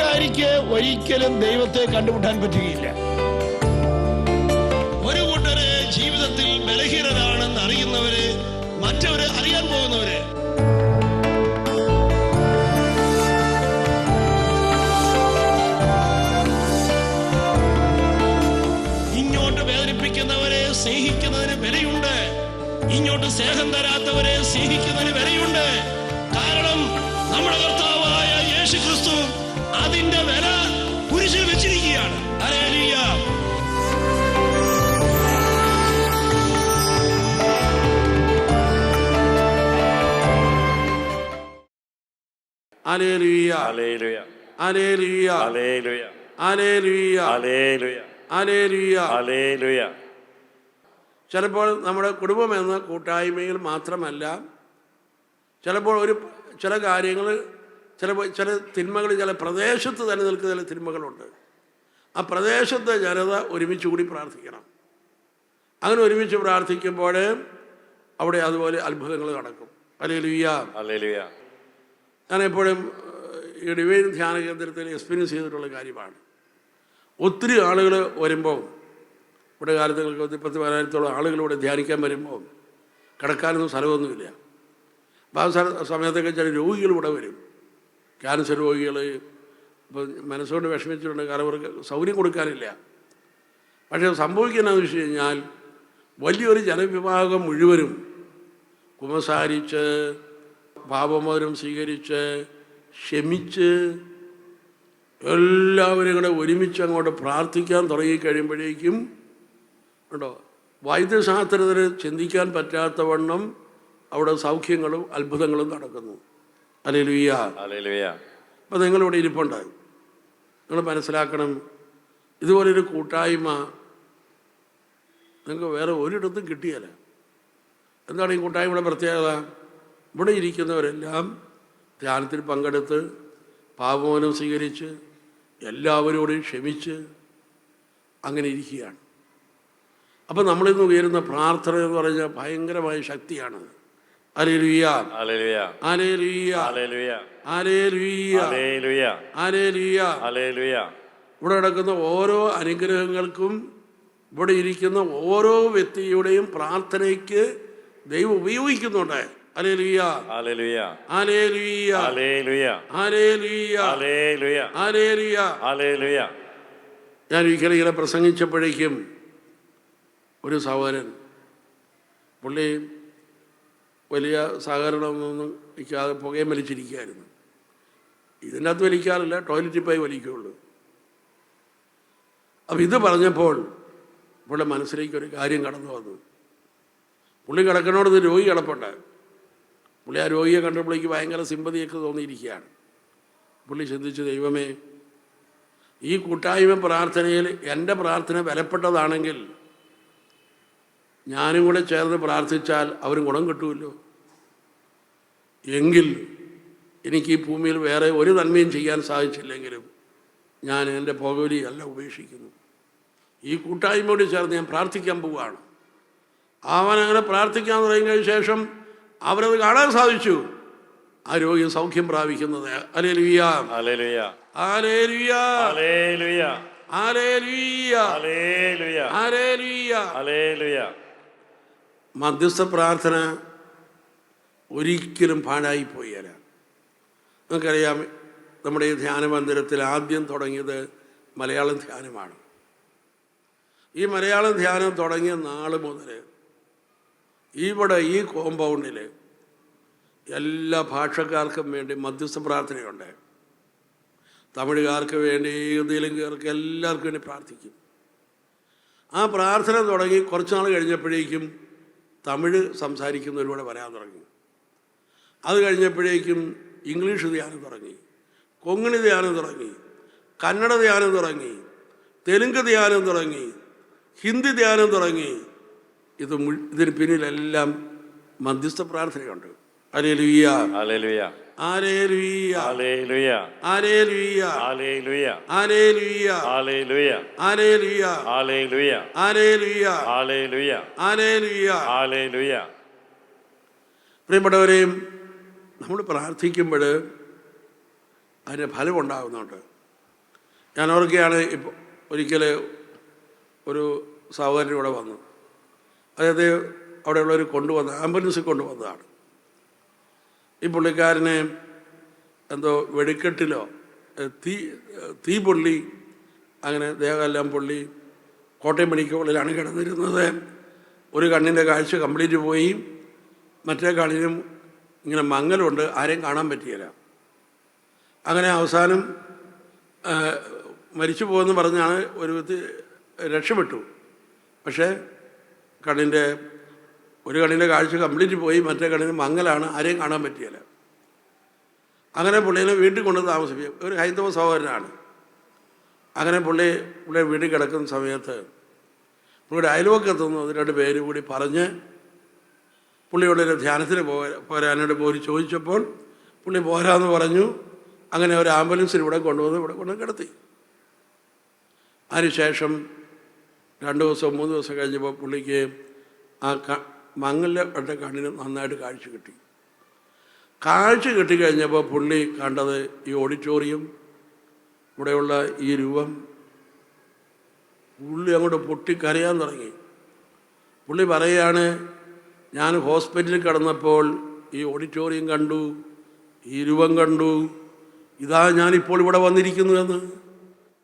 അഹങ്കാരിക്ക് ഒരിക്കലും ദൈവത്തെ കണ്ടുമുട്ടാൻ പറ്റുകയില്ല. ഒരു കൂട്ടര് ജീവിതത്തിൽ ബലഹീനരാണെന്ന് അറിയുന്നവര്, മറ്റവര് അറിയാൻ പോകുന്നവര്. ഇങ്ങോട്ട് വേദനിപ്പിക്കുന്നവരെ സ്നേഹിക്കുന്നതിന് വിലയുണ്ട്, ഇങ്ങോട്ട് സ്നേഹം തരാത്തവരെ സ്നേഹിക്കുന്നതിന് വിലയുണ്ട്. കാരണം നമ്മുടെ കർത്താവായ യേശു ക്രിസ്തു അതിന്റെ വില കുരിശിൽ വെച്ചിരിക്കുകയാണ്. Hallelujah. Hallelujah. Hallelujah. Hallelujah. Hallelujah. Hallelujah. Hallelujah. Hallelujah. Hallelujah. ചിലപ്പോൾ നമ്മുടെ കുടുംബം എന്ന കൂട്ടായ്മയിൽ മാത്രമല്ല, ചിലപ്പോൾ ചില കാര്യങ്ങൾ, ചില തിന്മകൾ, ചില പ്രദേശത്ത് തന്നെ നിൽക്കുന്ന ചില തിന്മകളുണ്ട്. ആ പ്രദേശത്തെ ജനത ഒരുമിച്ച് കൂടി പ്രാർത്ഥിക്കണം. അങ്ങനെ ഒരുമിച്ച് പ്രാർത്ഥിക്കുമ്പോൾ അവിടെ അതുപോലെ അത്ഭുതങ്ങൾ നടക്കും. ഹല്ലേലൂയ. ഹല്ലേലൂയ. ഞാനെപ്പോഴും ഈ ഡിവൈൻ ധ്യാന കേന്ദ്രത്തിൽ എക്സ്പീരിയൻസ് ചെയ്തിട്ടുള്ള കാര്യമാണ്. ഒത്തിരി ആളുകൾ വരുമ്പോൾ, ഇവിടെ കാലത്ത് 10,000-12,000 ആളുകളിവിടെ ധ്യാനിക്കാൻ വരുമ്പോൾ കിടക്കാനൊന്നും സ്ഥലമൊന്നുമില്ല. അപ്പോൾ ആ സമയത്തൊക്കെ ചില രോഗികൾ ഇവിടെ വരും, ക്യാൻസർ രോഗികൾ. ഇപ്പോൾ മനസ്സുകൊണ്ട് വിഷമിച്ചിട്ടുണ്ട്, കാരണം അവർക്ക് സൗകര്യം കൊടുക്കാനില്ല. പക്ഷേ സംഭവിക്കുന്നതെന്ന് വെച്ച് കഴിഞ്ഞാൽ വലിയൊരു ജനവിഭാഗം മുഴുവനും കുമ്പസാരിച്ച് പാപമോചനം സ്വീകരിച്ച് ക്ഷമിച്ച് എല്ലാവരും കൂടെ ഒരുമിച്ച് അങ്ങോട്ട് പ്രാർത്ഥിക്കാൻ തുടങ്ങിക്കഴിയുമ്പോഴേക്കും ഉണ്ടോ, വൈദ്യശാസ്ത്രത്തിന് ചിന്തിക്കാൻ പറ്റാത്തവണ്ണം അവിടെ സൗഖ്യങ്ങളും അത്ഭുതങ്ങളും നടക്കുന്നു. ഹല്ലേലൂയ. ഹല്ലേലൂയ. അപ്പോൾ നിങ്ങളിവിടെ ഇരിപ്പുണ്ട്, നിങ്ങൾ മനസ്സിലാക്കണം, ഇതുപോലൊരു കൂട്ടായ്മ നിങ്ങൾക്ക് വേറെ ഒരിടത്തും കിട്ടിയല്ല. എന്താണ് ഈ കൂട്ടായ്മയുടെ പ്രത്യേകത? ഇവിടെ ഇരിക്കുന്നവരെല്ലാം ധ്യാനത്തിൽ പങ്കെടുത്ത് പാപമോചനം സ്വീകരിച്ച് എല്ലാവരോടും ക്ഷമിച്ച് അങ്ങനെ ഇരിക്കുകയാണ്. അപ്പം നമ്മളിന്ന് ഉയരുന്ന പ്രാർത്ഥന എന്ന് പറഞ്ഞാൽ ഭയങ്കരമായ ശക്തിയാണ്. Hallelujah. Hallelujah. Hallelujah. Hallelujah. Hallelujah. Hallelujah. Hallelujah. Hallelujah. ഇവിടെ നടക്കുന്ന ഓരോ അനുഗ്രഹങ്ങൾക്കും ഇവിടെ ഇരിക്കുന്ന ഓരോ വ്യക്തിയുടെയും പ്രാർത്ഥനയ്ക്ക് ദൈവം ഉപയോഗിക്കുന്നുണ്ട്. Hallelujah. Hallelujah. Hallelujah. Hallelujah. Hallelujah. Hallelujah. Hallelujah. Hallelujah. ഞാൻ ഒരിക്കലും ഇങ്ങനെ പ്രസംഗിച്ചപ്പോഴേക്കും ഒരു സഹോദരൻ, പുള്ളി വലിയ സഹകരണമൊന്നും വയ്ക്കാതെ പുകയും വലിച്ചിരിക്കുകയായിരുന്നു. ഇതിൻ്റെ അകത്ത് വലിക്കാറില്ല, ടോയ്ലറ്റിൽ പോയി വലിക്കുകയുള്ളൂ. അപ്പം ഇത് പറഞ്ഞപ്പോൾ പുള്ളി മനസ്സിലേക്ക് ഒരു കാര്യം കടന്നു വന്നു. പുള്ളി കിടക്കണോടത്ത് രോഗി കിടപ്പുണ്ട്. പുള്ളി ആ രോഗിയെ കണ്ടപ്പോഴേക്ക് ഭയങ്കര സിമ്പതിയൊക്കെ തോന്നിയിരിക്കുകയാണ്. പുള്ളി ചിന്തിച്ചു, ദൈവമേ, ഈ കൂട്ടായ്മ പ്രാർത്ഥനയിൽ എൻ്റെ പ്രാർത്ഥന വിലപ്പെട്ടതാണെങ്കിൽ ഞാനും കൂടെ ചേർന്ന് പ്രാർത്ഥിച്ചാൽ അവരും ഗുണം കിട്ടുമല്ലോ. എങ്കിൽ എനിക്ക് ഈ ഭൂമിയിൽ വേറെ ഒരു നന്മയും ചെയ്യാൻ സാധിച്ചില്ലെങ്കിലും ഞാൻ എൻ്റെ പുകവലി അല്ല ഉപേക്ഷിക്കുന്നു. ഈ കൂട്ടായ്മയോട് ചേർന്ന് ഞാൻ പ്രാർത്ഥിക്കാൻ പോവുകയാണ്. അവനങ്ങനെ പ്രാർത്ഥിക്കാൻ തുടങ്ങിയതിന് ശേഷം അവരത് കാണാൻ സാധിച്ചു, ആ രോഗി സൗഖ്യം പ്രാപിക്കുന്നത്. Hallelujah. Hallelujah. Hallelujah. Hallelujah. Hallelujah. Hallelujah. Hallelujah. Hallelujah. മധ്യസ്ഥ പ്രാർത്ഥന ഒരിക്കലും പാഴായിപ്പോയല്ല. നമുക്കറിയാം, നമ്മുടെ ഈ ധ്യാന മന്ദിരത്തിൽ ആദ്യം തുടങ്ങിയത് മലയാളം ധ്യാനമാണ്. ഈ മലയാളം ധ്യാനം തുടങ്ങിയ നാൾ മുതൽ ഇവിടെ ഈ കോമ്പൗണ്ടിൽ എല്ലാ ഭാഷക്കാർക്കും വേണ്ടി മധ്യസ്ഥ പ്രാർത്ഥനയുണ്ട്. തമിഴുകാർക്ക് വേണ്ടി, തെലുങ്കുകാർക്ക്, എല്ലാവർക്കും വേണ്ടി പ്രാർത്ഥിക്കും. ആ പ്രാർത്ഥന തുടങ്ങി കുറച്ച് നാൾ കഴിഞ്ഞപ്പോഴേക്കും തമിഴ് സംസാരിക്കുന്നവരിലൂടെ വരാൻ തുടങ്ങി. അത് കഴിഞ്ഞപ്പോഴേക്കും ഇംഗ്ലീഷ് ധ്യാനം തുടങ്ങി, കൊങ്ങിണി ധ്യാനം തുടങ്ങി, കന്നഡ ധ്യാനം തുടങ്ങി, തെലുങ്ക് ധ്യാനം തുടങ്ങി, ഹിന്ദി ധ്യാനം തുടങ്ങി. ഇതിന് പിന്നിലെല്ലാം മധ്യസ്ഥ പ്രാർത്ഥനയുണ്ട്. Hallelujah. Hallelujah. Hallelujah. Hallelujah. Hallelujah. Hallelujah. Hallelujah. Hallelujah. Hallelujah. Hallelujah. Hallelujah. Hallelujah. Hallelujah. Hallelujah. പ്രിയപ്പെട്ടവരെയും, നമ്മൾ പ്രാർത്ഥിക്കുമ്പോൾ അതിന് ഫലമുണ്ടാകുന്നുണ്ട്. ഞാൻ ഓർക്കുകയാണ്, ഇപ്പോൾ ഒരിക്കൽ ഒരു സഹോദരൻ ഇവിടെ വന്നു. അതായത് അവിടെയുള്ളവർ കൊണ്ടുവന്ന ആംബുലൻസിൽ കൊണ്ടുവന്നതാണ്. ഈ പുള്ളിക്കാരനെ എന്തോ വെടിക്കെട്ടിലോ തീ പൊള്ളി, അങ്ങനെ ദേഹമെല്ലാം പൊള്ളി കോട്ടയം മെഡിക്കൽ കോളേജിലാണ് കിടന്നിരുന്നത്. ഒരു കണ്ണിൻ്റെ കാഴ്ച കംപ്ലീറ്റ് പോയി, മറ്റേ കണ്ണിനും ഇങ്ങനെ മങ്ങലുണ്ട്, ആരെയും കാണാൻ പറ്റിയില്ല. അങ്ങനെ അവസാനം മരിച്ചു പോകുമെന്ന് പറഞ്ഞാണ് ഒരു രക്ഷപ്പെട്ടു. പക്ഷേ ഒരു കണ്ണിൻ്റെ കാഴ്ച കംപ്ലീറ്റ് പോയി, മറ്റേ കണ്ണിന് മങ്ങലാണ്, ആരെയും കാണാൻ പറ്റിയില്ല. അങ്ങനെ പുള്ളിനെ വീട്ടിൽ കൊണ്ട് താമസിപ്പിക്കും. ഒരു ഹൈന്ദവ സഹോദരനാണ്. അങ്ങനെ പുള്ളിയെ വീട്ടിൽ കിടക്കുന്ന സമയത്ത് പുള്ളിയുടെ അയൽവക്കത്തുനിന്ന് 1-2 പേര് കൂടി പറഞ്ഞ് പുള്ളിയുടെ ഒരു ധ്യാനത്തിന് പോരാനായിട്ട് പോയി ചോദിച്ചപ്പോൾ പുള്ളി പോരാന്ന് പറഞ്ഞു. അങ്ങനെ ഒരു ആംബുലൻസിൽ ഇവിടെ കൊണ്ട് കിടത്തി. അതിനുശേഷം 2 ദിവസം 3 ദിവസം കഴിഞ്ഞപ്പോൾ പുള്ളിക്ക് ആ മങ്ങലിൻ്റെ കണ്ണിന് നന്നായിട്ട് കാഴ്ച കിട്ടി. കാഴ്ച കിട്ടിക്കഴിഞ്ഞപ്പോൾ പുള്ളി കണ്ടത് ഈ ഓഡിറ്റോറിയം, ഇവിടെയുള്ള ഈ രൂപം. പുള്ളി അങ്ങോട്ട് പൊട്ടിക്കരയാൻ തുടങ്ങി. പുള്ളി പറയുകയാണ്, ഞാൻ ഹോസ്പിറ്റലിൽ കിടന്നപ്പോൾ ഈ ഓഡിറ്റോറിയം കണ്ടു, ഈ രൂപം കണ്ടു, ഇതാ ഞാനിപ്പോൾ ഇവിടെ വന്നിരിക്കുന്നുവെന്ന്.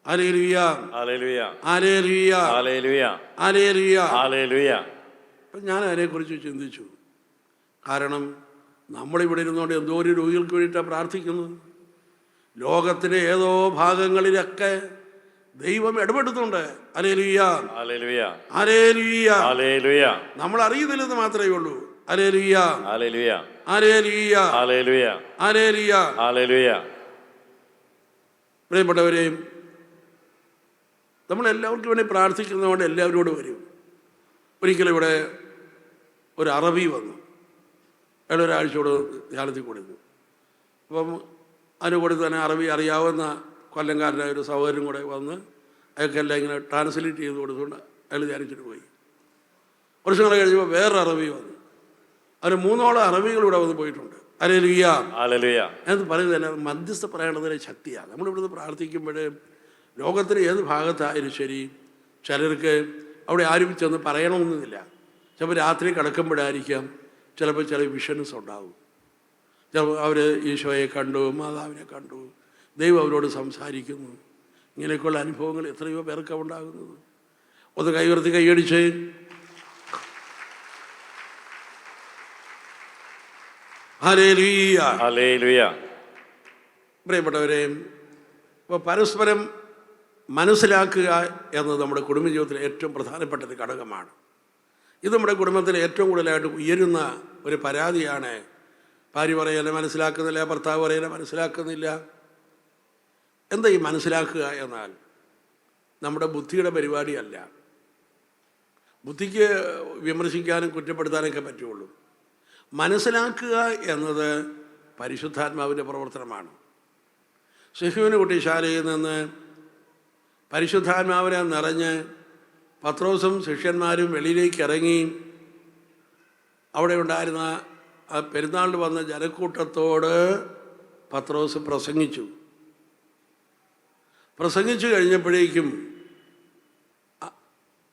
Hallelujah, hallelujah, hallelujah, hallelujah, hallelujah. അപ്പം ഞാൻ അതിനെക്കുറിച്ച് ചിന്തിച്ചു. കാരണം നമ്മളിവിടെ ഇരുന്നുകൊണ്ട് എന്തോ ഒരു രോഗികൾക്ക് വേണ്ടിയിട്ടാണ് പ്രാർത്ഥിക്കുന്നത്. ലോകത്തിൻ്റെ ഏതോ ഭാഗങ്ങളിലൊക്കെ ദൈവം ഇടപെടുന്നുണ്ട്. Hallelujah, hallelujah, hallelujah, hallelujah. നമ്മൾ അറിയുന്നില്ലെന്ന് മാത്രമേ ഉള്ളൂ. Hallelujah, hallelujah, hallelujah, hallelujah, hallelujah, hallelujah. പ്രിയപ്പെട്ടവരെയും, നമ്മളെല്ലാവർക്കും വേണ്ടി പ്രാർത്ഥിക്കുന്നതുകൊണ്ട് എല്ലാവരോടും വരും. ഒരിക്കലും ഇവിടെ ഒരു അറബി വന്നു. അയാൾ ഒരാഴ്ചയോട് ധ്യാനത്തിൽ കൊടുത്തു. അപ്പം അതിന് കൂടെ തന്നെ അറബി അറിയാവുന്ന കൊല്ലംകാരനായ ഒരു സഹോദരൻ കൂടെ വന്ന് അയാൾക്കെല്ലാം ഇങ്ങനെ ട്രാൻസ്ലേറ്റ് ചെയ്ത് കൊടുത്തുകൊണ്ട് അയാൾ ധ്യാനിച്ചിട്ട് പോയി. വർഷങ്ങൾ കഴിഞ്ഞപ്പോൾ വേറൊരു അറബി വന്നു. അതിന് 3 അറബികൾ ഇവിടെ വന്ന് പോയിട്ടുണ്ട്. ഹല്ലേലൂയ, ഹല്ലേലൂയ എന്ന് പറയുന്നത് മധ്യസ്ഥ പറയേണ്ടതിൻ്റെ ശക്തിയാണ്. നമ്മളിവിടുന്ന് പ്രാർത്ഥിക്കുമ്പോൾ ലോകത്തിൻ്റെ ഏത് ഭാഗത്തായാലും ശരി, ചിലർക്ക് അവിടെ ആരും ചെന്ന് പറയണമെന്നില്ല. ചിലപ്പോൾ രാത്രി കിടക്കുമ്പോഴായിരിക്കാം ചിലപ്പോൾ ചില വിഷൻസ് ഉണ്ടാകും. ചിലപ്പോൾ അവർ ഈശോയെ കണ്ടു, മാതാവിനെ കണ്ടു, ദൈവം അവരോട് സംസാരിക്കുന്നു. ഇങ്ങനെയൊക്കെയുള്ള അനുഭവങ്ങൾ എത്രയോ പേർക്കാണ് ഉണ്ടാകുന്നത്. ഒന്ന് കൈവർത്തി കൈയടിച്ച് ഹല്ലേലൂയ, ഹല്ലേലൂയ. പ്രിയപ്പെട്ടവരെ, ഇപ്പോൾ പരസ്പരം മനസ്സിലാക്കുക എന്നത് നമ്മുടെ കുടുംബജീവിതത്തിലെ ഏറ്റവും പ്രധാനപ്പെട്ട ഒരു ഘടകമാണ്. ഇത് നമ്മുടെ കുടുംബത്തിൽ ഏറ്റവും കൂടുതലായിട്ട് ഉയരുന്ന ഒരു പരാതിയാണ്. ഭാര്യ പറയലെ മനസ്സിലാക്കുന്നില്ല, ഭർത്താവ് പറയലെ മനസ്സിലാക്കുന്നില്ല. എന്താ ഈ മനസ്സിലാക്കുക എന്നാൽ? നമ്മുടെ ബുദ്ധിയുടെ പരിപാടിയല്ല. ബുദ്ധിക്ക് വിമർശിക്കാനും കുറ്റപ്പെടുത്താനൊക്കെ പറ്റുള്ളൂ. മനസ്സിലാക്കുക എന്നത് പരിശുദ്ധാത്മാവിൻ്റെ പ്രവർത്തനമാണ്. ശിശുവിന് കുട്ടിശാലയിൽ നിന്ന് പരിശുദ്ധാത്മാവിനെ നിറഞ്ഞ് പത്രോസും ശിഷ്യന്മാരും വെളിയിലേക്ക് ഇറങ്ങി അവിടെ ഉണ്ടായിരുന്ന ആ പെരുന്നാളിൽ വന്ന ജനക്കൂട്ടത്തോട് പത്രോസ് പ്രസംഗിച്ചു കഴിഞ്ഞപ്പോഴേക്കും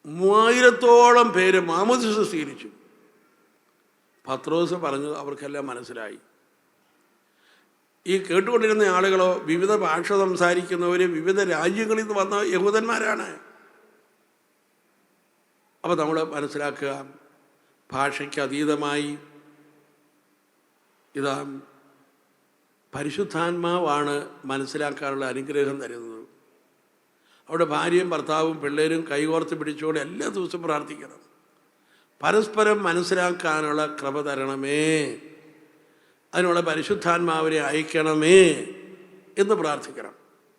3000-ഓളം പേര് മാമോദിസ സ്വീകരിച്ചു. പത്രോസ് പറഞ്ഞത് അവർക്കെല്ലാം മനസ്സിലായി. ഈ കേട്ടുകൊണ്ടിരുന്ന ആളുകളോ വിവിധ ഭാഷ സംസാരിക്കുന്നവർ വിവിധ രാജ്യങ്ങളിൽ നിന്ന് വന്ന യഹൂദന്മാരാണ്. അപ്പോൾ നമ്മൾ മനസ്സിലാക്കുക, ഭാഷയ്ക്ക് അതീതമായി ഇതാ പരിശുദ്ധാത്മാവാണ് മനസ്സിലാക്കാനുള്ള അനുഗ്രഹം തരുന്നത്. അവിടെ ഭാര്യയും ഭർത്താവും പിള്ളേരും കൈകോർത്ത് പിടിച്ചുകൊണ്ട് എല്ലാ ദിവസവും പ്രാർത്ഥിക്കണം. പരസ്പരം മനസ്സിലാക്കാനുള്ള കൃപ തരണമേ, അതിനുള്ള പരിശുദ്ധാത്മാവിനെ അയക്കണമേ എന്ന് പ്രാർത്ഥിക്കണം.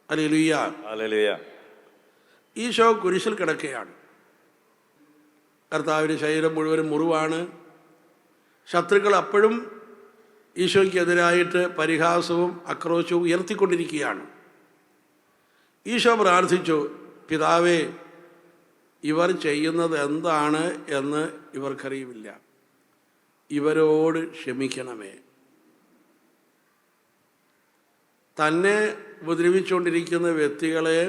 Hallelujah, hallelujah. ഈശോ കുരിശിൽ കിടക്കുകയാണ്. കർത്താവിൻ്റെ ശരീരം മുഴുവനും മുറിവാണ്. ശത്രുക്കൾ അപ്പോഴും ഈശോയ്ക്കെതിരായിട്ട് പരിഹാസവും ആക്രോശവും ഉയർത്തിക്കൊണ്ടിരിക്കുകയാണ്. ഈശോ പ്രാർത്ഥിച്ചു, പിതാവേ, ഇവർ ചെയ്യുന്നത് എന്താണ് എന്ന് ഇവർക്കറിയില്ല, ഇവരോട് ക്ഷമിക്കണമേ. തന്നെ ഉപദ്രവിച്ചുകൊണ്ടിരിക്കുന്ന വ്യക്തികളെ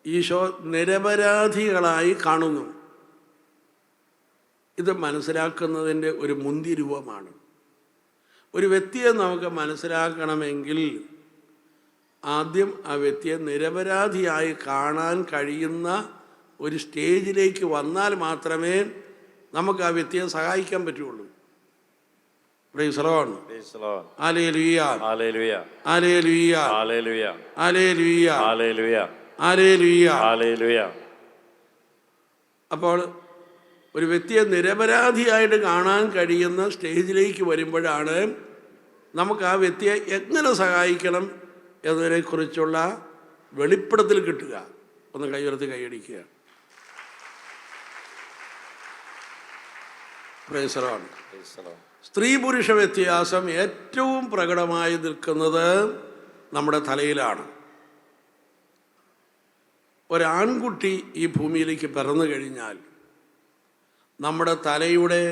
ഈശോ നിരപരാധികളായി കാണുന്നു. ഇത് മനസ്സിലാക്കുന്നതിൻ്റെ ഒരു മുന്തിയ രൂപമാണ്. ഒരു വ്യക്തിയെ നമുക്ക് മനസ്സിലാക്കണമെങ്കിൽ ആദ്യം ആ വ്യക്തിയെ നിരപരാധിയായി കാണാൻ കഴിയുന്ന ഒരു സ്റ്റേജിലേക്ക് വന്നാൽ മാത്രമേ നമുക്ക് ആ വ്യക്തിയെ സഹായിക്കാൻ പറ്റുള്ളൂ. Price the Lord. Hallelujah. Hallelujah. Hallelujah. Hallelujah. Hallelujah. Hallelujah. Hallelujah. Hallelujah. അപ്പോൾ ഒരു വ്യക്തിയെ നിരപരാധിയായിട്ട് കാണാൻ കഴിയുന്ന സ്റ്റേജിലേക്ക് വരുമ്പോഴാണ് നമുക്ക് ആ വ്യക്തിയെ എങ്ങനെ സഹായിക്കണം എന്നതിനെക്കുറിച്ചുള്ള വെളിപ്പെടുത്തൽ കിട്ടുക. ഒന്ന് കൈയുയർത്തി കൈയടിക്കുക. Praise the Lord. സ്ത്രീ പുരുഷ വ്യത്യാസം ഏറ്റവും പ്രകടമായി നിൽക്കുന്നത് നമ്മുടെ തലയിലാണ്. ഒരാൺകുട്ടി ഈ ഭൂമിയിലേക്ക് പിറന്നു കഴിഞ്ഞാൽ നമ്മുടെ തലയുടെ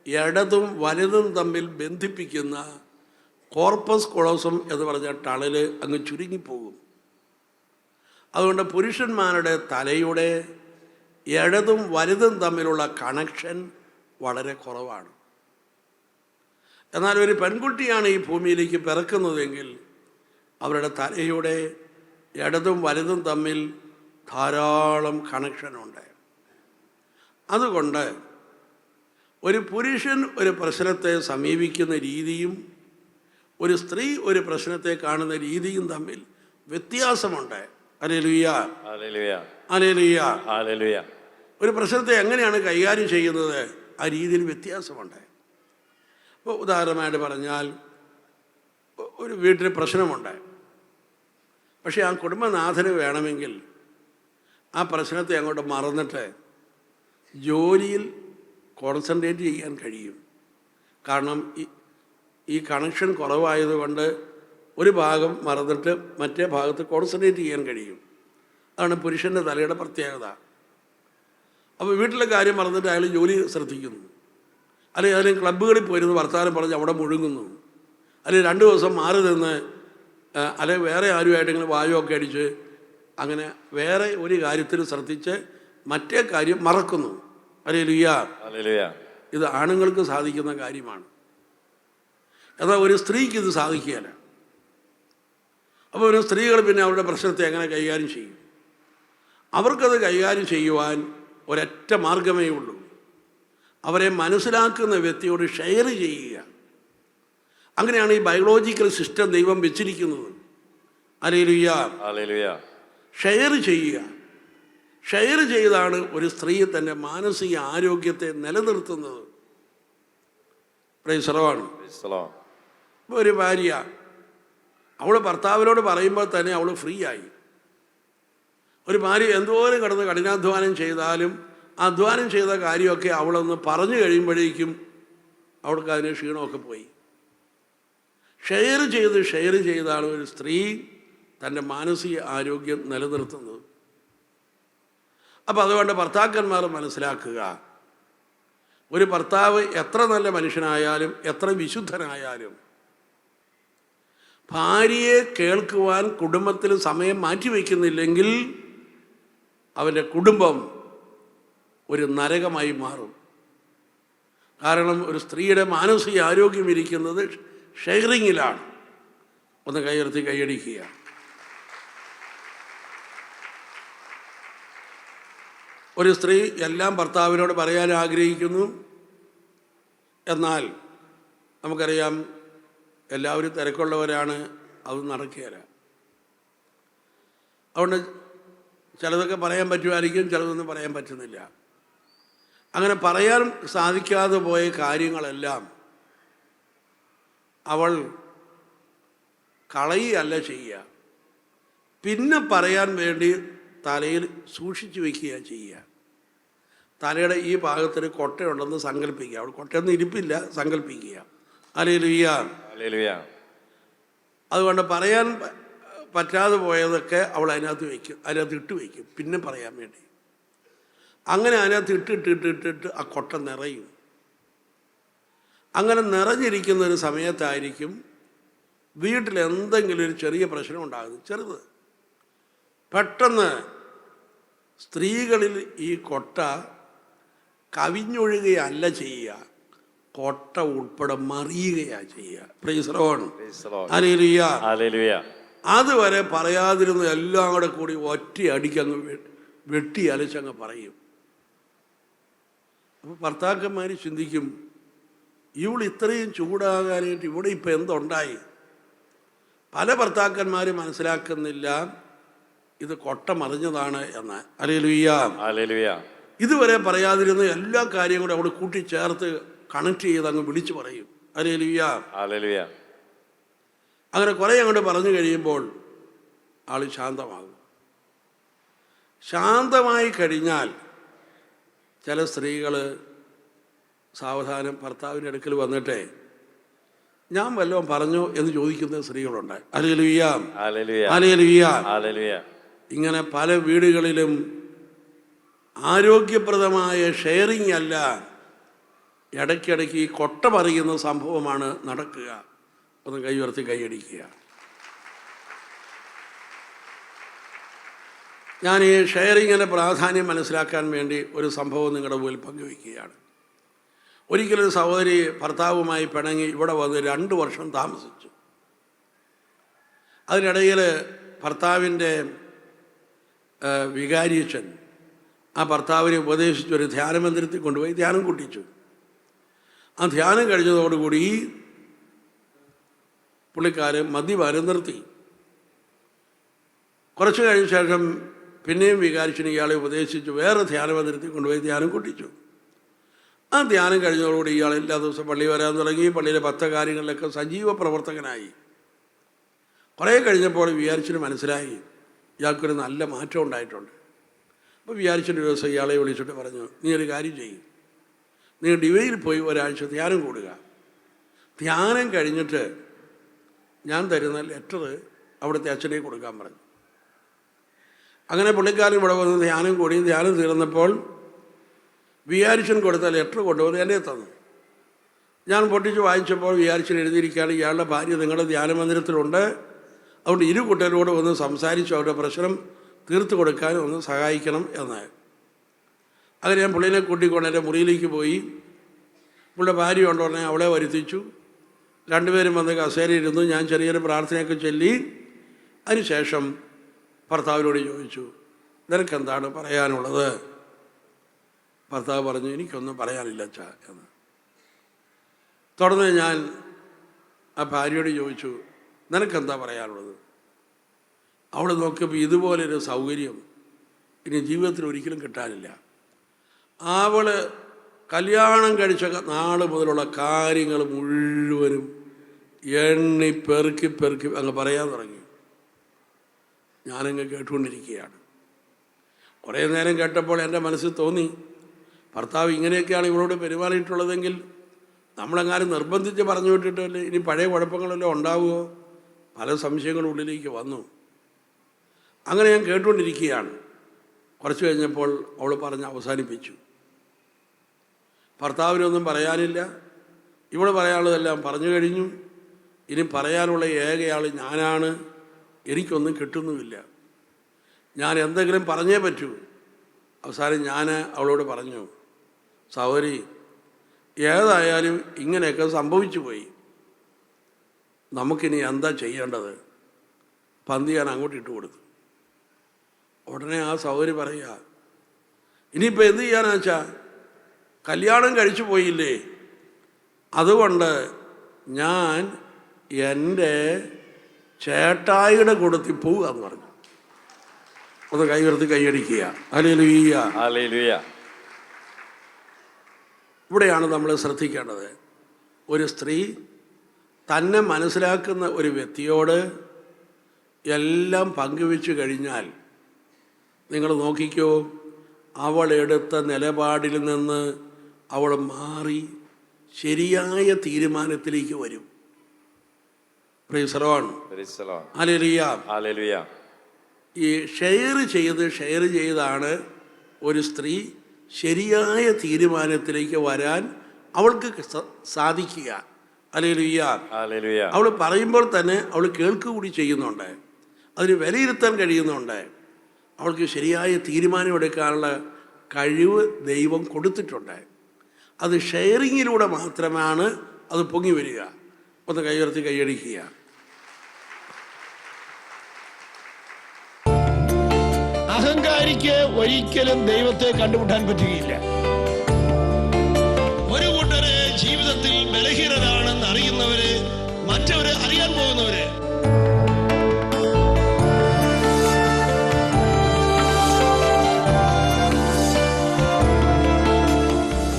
ഇടതും വലതും തമ്മിൽ ബന്ധിപ്പിക്കുന്ന കോർപ്പസ് കൊളോസം എന്ന് പറഞ്ഞ ടണല് അങ്ങ് ചുരുങ്ങിപ്പോകും. അതുകൊണ്ട് പുരുഷന്മാരുടെ തലയുടെ ഇടതും വലതും തമ്മിലുള്ള കണക്ഷൻ വളരെ കുറവാണ്. എന്നാൽ ഒരു പെൺകുട്ടിയാണ് ഈ ഭൂമിയിലേക്ക് പിറക്കുന്നതെങ്കിൽ അവരുടെ തലയുടെ ഇടതും വലതും തമ്മിൽ ധാരാളം കണക്ഷനുണ്ട്. അതുകൊണ്ട് ഒരു പുരുഷൻ ഒരു പ്രശ്നത്തെ സമീപിക്കുന്ന രീതിയും ഒരു സ്ത്രീ ഒരു പ്രശ്നത്തെ കാണുന്ന രീതിയും തമ്മിൽ വ്യത്യാസമുണ്ട്. ഹല്ലേലൂയ. ഹല്ലേലൂയ. ഹല്ലേലൂയ. ഹല്ലേലൂയ. ഒരു പ്രശ്നത്തെ എങ്ങനെയാണ് കൈകാര്യം ചെയ്യുന്നത്, ആ രീതിയിൽ വ്യത്യാസമുണ്ട്. ഇപ്പോൾ ഉദാഹരണമായിട്ട് പറഞ്ഞാൽ ഒരു വീട്ടിൽ പ്രശ്നമുണ്ട്. പക്ഷേ ആ കുടുംബനാഥന് വേണമെങ്കിൽ ആ പ്രശ്നത്തെ അങ്ങോട്ട് മറന്നിട്ട് ജോലിയിൽ കോൺസെൻട്രേറ്റ് ചെയ്യാൻ കഴിയും. കാരണം ഈ കണക്ഷൻ കുറവായതുകൊണ്ട് ഒരു ഭാഗം മറന്നിട്ട് മറ്റേ ഭാഗത്ത് കോൺസെൻട്രേറ്റ് ചെയ്യാൻ കഴിയും. അതാണ് പുരുഷൻ്റെ തലയുടെ പ്രത്യേകത. അപ്പോൾ വീട്ടിലെ കാര്യം മറന്നിട്ട് അയാൾ ജോലി ശ്രദ്ധിക്കുന്നു, അല്ലെങ്കിൽ അതിന് ക്ലബ്ബുകളിൽ പോയിരുന്ന് വർത്തമാനം പറഞ്ഞ് അവിടെ മുഴുങ്ങുന്നു, അല്ലെങ്കിൽ 2 ദിവസം മാറി നിന്ന് അല്ലെങ്കിൽ വേറെ ആരുമായിട്ടെങ്കിലും വായുവൊക്കെ അടിച്ച് അങ്ങനെ വേറെ ഒരു കാര്യത്തിൽ ശ്രദ്ധിച്ച് മറ്റേ കാര്യം മറക്കുന്നു. ഹല്ലേലൂയ. ഹല്ലേലൂയ. ഇത് ആണുങ്ങൾക്ക് സാധിക്കുന്ന കാര്യമാണ്. എന്നാൽ ഒരു സ്ത്രീക്ക് ഇത് സാധിക്കുകയില്ല. അപ്പോൾ ഒരു സ്ത്രീകൾ പിന്നെ അവരുടെ പ്രശ്നത്തെ എങ്ങനെ കൈകാര്യം ചെയ്യും? അവർക്കത് കൈകാര്യം ചെയ്യുവാൻ ഒരൊറ്റ മാർഗമേ ഉള്ളൂ. അവരെ മനസ്സിലാക്കുന്ന വ്യക്തിയോട് ഷെയർ ചെയ്യുക. അങ്ങനെയാണ് ഈ ബയോളജിക്കൽ സിസ്റ്റം ദൈവം വെച്ചിരിക്കുന്നത്. ഹല്ലേലൂയ. ഹല്ലേലൂയ. ഷെയർ ചെയ്യുക. ഷെയർ ചെയ്താണ് ഒരു സ്ത്രീ തൻ്റെ മാനസിക ആരോഗ്യത്തെ നിലനിർത്തുന്നത്. Price the Lord. ഇപ്പോൾ ഒരു ഭാര്യ അവൾ ഭർത്താവിനോട് പറയുമ്പോൾ തന്നെ അവൾ ഫ്രീ ആയി. ഒരു ഭാര്യ എന്തോരം കിടന്ന് കഠിനാധ്വാനം ചെയ്താലും അധ്വാനം ചെയ്ത കാര്യമൊക്കെ അവളൊന്ന് പറഞ്ഞു കഴിയുമ്പോഴേക്കും അവൾക്ക് അതിന് ക്ഷീണമൊക്കെ പോയി. ഷെയർ ചെയ്താണ് ഒരു സ്ത്രീ തൻ്റെ മാനസിക ആരോഗ്യം നിലനിർത്തുന്നത്. അപ്പം അതുകൊണ്ട് ഭർത്താക്കന്മാർ മനസ്സിലാക്കുക, ഒരു ഭർത്താവ് എത്ര നല്ല മനുഷ്യനായാലും എത്ര വിശുദ്ധനായാലും ഭാര്യയെ കേൾക്കുവാൻ കുടുംബത്തിൽ സമയം മാറ്റിവെക്കുന്നില്ലെങ്കിൽ അവൻ്റെ കുടുംബം ഒരു നരകമായി മാറും. കാരണം ഒരു സ്ത്രീയുടെ മാനസിക ആരോഗ്യം ഇരിക്കുന്നത് ഷെയറിങ്ങിലാണ്. ഒന്ന് കൈയുയർത്തി കൈയടിക്കുക. ഒരു സ്ത്രീ എല്ലാം ഭർത്താവിനോട് പറയാൻ ആഗ്രഹിക്കുന്നു, എന്നാൽ നമുക്കറിയാം എല്ലാവരും തിരക്കുള്ളവരാണ്, അത് നടക്കുകയില്ല. അതുകൊണ്ട് ചിലതൊക്കെ പറയാൻ പറ്റുമായിരിക്കും, ചിലതൊന്നും പറയാൻ പറ്റുന്നില്ല. അങ്ങനെ പറയാൻ സാധിക്കാതെ പോയ കാര്യങ്ങളെല്ലാം അവൾ കളയുകയല്ല ചെയ്യുക, പിന്നെ പറയാൻ വേണ്ടി തലയിൽ സൂക്ഷിച്ചു വയ്ക്കുകയാണ് ചെയ്യുക. തലയുടെ ഈ ഭാഗത്തൊരു കൊട്ടയുണ്ടെന്ന് സങ്കല്പിക്കുക. അവൾ കൊട്ടയൊന്നും ഇരിപ്പില്ല, സങ്കല്പിക്കുക. ഹല്ലേലൂയ. ഹല്ലേലൂയ. അതുകൊണ്ട് പറയാൻ പറ്റാതെ പോയതൊക്കെ അവൾ അതിനകത്ത് ഇട്ട് വയ്ക്കും, പിന്നെ പറയാൻ വേണ്ടി. അങ്ങനെ അതിനകത്ത് ഇട്ടിട്ട് ആ കൊട്ട നിറയും. അങ്ങനെ നിറഞ്ഞിരിക്കുന്നൊരു സമയത്തായിരിക്കും വീട്ടിൽ എന്തെങ്കിലും ഒരു ചെറിയ പ്രശ്നം ഉണ്ടാകുന്നത്, ചെറുത്. പെട്ടെന്ന് സ്ത്രീകളിൽ ഈ കൊട്ട കവിഞ്ഞൊഴുകയല്ല ചെയ്യുക, കൊട്ട ഉൾപ്പെടെ മറിയുകയാണ് ചെയ്യുക. Price the Lord. Hallelujah. Hallelujah. അതുവരെ പറയാതിരുന്ന എല്ലാം കൂടെ കൂടി ഒറ്റയടിക്കങ്ങ് വെട്ടി അലച്ചങ്ങ് പറയും. അപ്പോൾ ഭർത്താക്കന്മാർ ചിന്തിക്കും, ഇവൾ ഇത്രയും ചൂടാകാനായിട്ട് ഇവിടെ ഇപ്പം എന്തുണ്ടായി? പല ഭർത്താക്കന്മാരും മനസ്സിലാക്കുന്നില്ല ഇത് കൊട്ട മറിഞ്ഞതാണ് എന്ന്. ഹല്ലേലൂയ. ഹല്ലേലൂയ. ഇതുവരെ പറയാതിരുന്ന എല്ലാ കാര്യങ്ങളും അവിടെ കൂട്ടിച്ചേർത്ത് കണക്ട് ചെയ്ത് അങ്ങ് വിളിച്ചു പറയും. ഹല്ലേലൂയ. ഹല്ലേലൂയ. അങ്ങനെ കുറേ അങ്ങോട്ട് പറഞ്ഞു കഴിയുമ്പോൾ ആൾ ശാന്തമാകും. ശാന്തമായി കഴിഞ്ഞാൽ ചില സ്ത്രീകൾ സാവധാനം ഭർത്താവിൻ്റെ അടുക്കൽ വന്നിട്ടേ ഞാൻ വല്ലതും പറഞ്ഞോ എന്ന് ചോദിക്കുന്ന സ്ത്രീകളുണ്ട്. ഹല്ലേലൂയ. ഹല്ലേലൂയ. ഹല്ലേലൂയ. ഇങ്ങനെ പല വീടുകളിലും ആരോഗ്യപ്രദമായ ഷെയറിങ് അല്ല, ഇടയ്ക്കിടയ്ക്ക് ഈ കൊട്ട പറയുന്ന സംഭവമാണ് നടക്കുക. ഒന്ന് കൈയുയർത്തി കൈയടിക്കുക. ഞാൻ ഈ ഷെയറിങ്ങിൻ്റെ പ്രാധാന്യം മനസ്സിലാക്കാൻ വേണ്ടി ഒരു സംഭവം നിങ്ങളുടെ മുമ്പിൽ പങ്കുവയ്ക്കുകയാണ്. ഒരിക്കലൊരു സഹോദരി ഭർത്താവുമായി പിണങ്ങി ഇവിടെ വന്ന് 2 വർഷം താമസിച്ചു. അതിനിടയിൽ ഭർത്താവിൻ്റെ വികാരിയച്ഛൻ ആ ഭർത്താവിനെ ഉപദേശിച്ചൊരു ധ്യാനമന്ദിരത്തിൽ കൊണ്ടുപോയി ധ്യാനം കൂട്ടിച്ചു. ആ ധ്യാനം കഴിഞ്ഞതോടുകൂടി പുള്ളിക്കാരൻ മദ്യപാനം നിർത്തി. കുറച്ച് കഴിഞ്ഞ ശേഷം പിന്നെയും വികാരിച്ചിന് ഇയാളെ ഉപദേശിച്ചു വേറെ ധ്യാനമന്ദിരത്തിൽ കൊണ്ടുപോയി ധ്യാനം കൂട്ടിച്ചു. ആ ധ്യാനം കഴിഞ്ഞതോടുകൂടി ഇയാൾ എല്ലാ ദിവസവും പള്ളി വരാൻ തുടങ്ങി. പള്ളിയിലെ 10 കാര്യങ്ങളിലൊക്കെ സജീവ പ്രവർത്തകനായി. കുറേ കഴിഞ്ഞപ്പോൾ വികാരിച്ചിന് മനസ്സിലായി ഇയാൾക്കൊരു നല്ല മാറ്റം ഉണ്ടായിട്ടുണ്ട്. അപ്പോൾ വിചാരിച്ചൊരു ദിവസം ഇയാളെ വിളിച്ചിട്ട് പറഞ്ഞു, നീ ഒരു കാര്യം ചെയ്യും, നീ ഡിവൈയിൽ പോയി ഒരാഴ്ച ധ്യാനം കൂടുക. ധ്യാനം കഴിഞ്ഞിട്ട് ഞാൻ തരുന്ന ലെറ്റർ അവിടുത്തെ അച്ഛനെ കൊടുക്കാൻ പറഞ്ഞു. അങ്ങനെ പുള്ളിക്കാരൻ ഇവിടെ വന്ന് ധ്യാനം കൂടി. ധ്യാനം തീർന്നപ്പോൾ വിചാരിച്ചൻ കൊടുത്ത ലെറ്റർ കൊണ്ടുവന്ന് എന്നെ തന്നു. ഞാൻ പൊട്ടിച്ച് വായിച്ചപ്പോൾ വിചാരിച്ചൻ എഴുതിയിരിക്കുകയാണ്, ഇയാളുടെ ഭാര്യ നിങ്ങളുടെ ധ്യാനമന്ദിരത്തിലുണ്ട്, അതുകൊണ്ട് 2 കൂട്ടരോട് ഒന്ന് സംസാരിച്ച് അവരുടെ പ്രശ്നം തീർത്തു കൊടുക്കാൻ ഒന്ന് സഹായിക്കണം എന്ന്. അങ്ങനെ ഞാൻ പുള്ളിനെ കൂട്ടിക്കൊണ്ട് എൻ്റെ മുറിയിലേക്ക് പോയി. പുള്ളിയുടെ ഭാര്യ ഉണ്ടോടനെ അവളെ വരുത്തിച്ചു. 2 പേരും വന്ന് കസേരയിരുന്നു. ഞാൻ ചെറിയൊരു പ്രാർത്ഥനയൊക്കെ ചൊല്ലി. അതിനുശേഷം ഭർത്താവിനോട് ചോദിച്ചു, നിനക്കെന്താണ് പറയാനുള്ളത്? ഭർത്താവ് പറഞ്ഞു, എനിക്കൊന്നും പറയാനില്ല അച്ഛാ എന്ന്. തുടർന്ന് ഞാൻ ആ ഭാര്യയോട് ചോദിച്ചു, നിനക്കെന്താ പറയാനുള്ളത്? അവിടെ നോക്കിയപ്പോൾ ഇതുപോലൊരു സൗകര്യം ഇനി ജീവിതത്തിൽ ഒരിക്കലും കിട്ടാനില്ല. അവൾ കല്യാണം കഴിച്ച നാൾ മുതലുള്ള കാര്യങ്ങൾ മുഴുവനും എണ്ണി പെറുക്കി അങ്ങ് പറയാൻ തുടങ്ങി. ഞാനങ്ങ് കേട്ടുകൊണ്ടിരിക്കുകയാണ്. കുറേ നേരം കേട്ടപ്പോൾ എൻ്റെ മനസ്സിൽ തോന്നി, ഭർത്താവ് ഇങ്ങനെയൊക്കെയാണ് ഇവളോട് പെരുമാറിയിട്ടുള്ളതെങ്കിൽ നമ്മളെങ്ങാനും നിർബന്ധിച്ച് പറഞ്ഞു വിട്ടിട്ടല്ലേ ഇനി പഴയ കുഴപ്പങ്ങളെല്ലാം ഉണ്ടാവുമോ? പല സംശയങ്ങളും ഉള്ളിലേക്ക് വന്നു. അങ്ങനെ ഞാൻ കേട്ടുകൊണ്ടിരിക്കുകയാണ്. കുറച്ച് കഴിഞ്ഞപ്പോൾ അവൾ പറഞ്ഞ് അവസാനിപ്പിച്ചു. ഭർത്താവിനൊന്നും പറയാനില്ല, ഇവൾ പറയാനുള്ളതെല്ലാം പറഞ്ഞു കഴിഞ്ഞു. ഇനി പറയാനുള്ള ഏകയാൾ ഞാനാണ്, എനിക്കൊന്നും കിട്ടുന്നുമില്ല, ഞാൻ എന്തെങ്കിലും പറഞ്ഞേ പറ്റൂ. അവസാനം ഞാൻ അവളോട് പറഞ്ഞു, സഹോദരി, ഏതായാലും ഇങ്ങനെയൊക്കെ സംഭവിച്ചു പോയി, നമുക്കിനി എന്താ ചെയ്യേണ്ടത്? പന്തി ഞാൻ അങ്ങോട്ട് ഇട്ട് കൊടുത്തു. ഉടനെ ആ സഹോദരി പറയുക, ഇനിയിപ്പോൾ എന്ത് ചെയ്യാനാ വെച്ചാൽ കല്യാണം കഴിച്ചു പോയില്ലേ, അതുകൊണ്ട് ഞാൻ എൻ്റെ ചേട്ടായിയുടെ കൂടത്തിൽ പോവുക എന്ന് പറഞ്ഞു. ഒന്ന് കൈവർത്തി കൈയടിക്കുക. ഹല്ലേലൂയ. ഹല്ലേലൂയ. ഇവിടെയാണ് നമ്മൾ ശ്രദ്ധിക്കേണ്ടത്. ഒരു സ്ത്രീ തന്നെ മനസ്സിലാക്കുന്ന ഒരു വ്യക്തിയോട് എല്ലാം പങ്കുവെച്ചു കഴിഞ്ഞാൽ നിങ്ങൾ നോക്കിക്കോ, അവൾ എടുത്ത നിലപാടിൽ നിന്ന് അവൾ മാറി ശരിയായ തീരുമാനത്തിലേക്ക് വരും. Price the Lord. Hallelujah. Hallelujah. ഈ ഷെയർ ചെയ്താണ് ഒരു സ്ത്രീ ശരിയായ തീരുമാനത്തിലേക്ക് വരാൻ അവൾക്ക് സാധിക്കുക. ഹല്ലേലൂയ. ഹല്ലേലൂയ. അവൾ പറയുമ്പോൾ തന്നെ അവൾ കേൾക്കുക കൂടി ചെയ്യുന്നുണ്ട്, അതിന് വിലയിരുത്താൻ കഴിയുന്നുണ്ട്. അവൾക്ക് ശരിയായ തീരുമാനമെടുക്കാനുള്ള കഴിവ് ദൈവം കൊടുത്തിട്ടുണ്ട്. അത് ഷെയറിങ്ങിലൂടെ മാത്രമാണ് അത് പൊങ്ങി വരിക. ഒന്ന് കൈയുയർത്തി കൈയടിക്കുക. അഹങ്കാരിക്ക് ഒരിക്കലും ദൈവത്തെ കണ്ടുമുട്ടാൻ പറ്റുകയില്ല. ഒരു കൂട്ടര് ജീവിതത്തിൽ ബലഹീനരാണെന്ന് അറിയുന്നവര്, മറ്റവര് അറിയാൻ പോകുന്നവര്.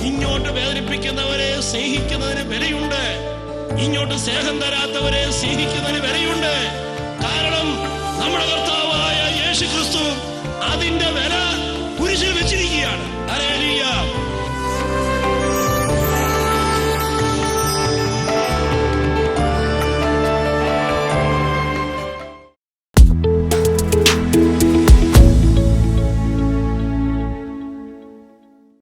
ഇങ്ങോട്ട് വേദനിപ്പിക്കുന്നവരെ സ്നേഹിക്കുന്നതിന് വിലയുണ്ട്. ഇങ്ങോട്ട് സ്നേഹം തരാത്തവരെ സ്നേഹിക്കുന്നതിന് വിലയുണ്ട്. കാരണം നമ്മുടെ കർത്താവായ യേശു ക്രിസ്തു അതിന്റെ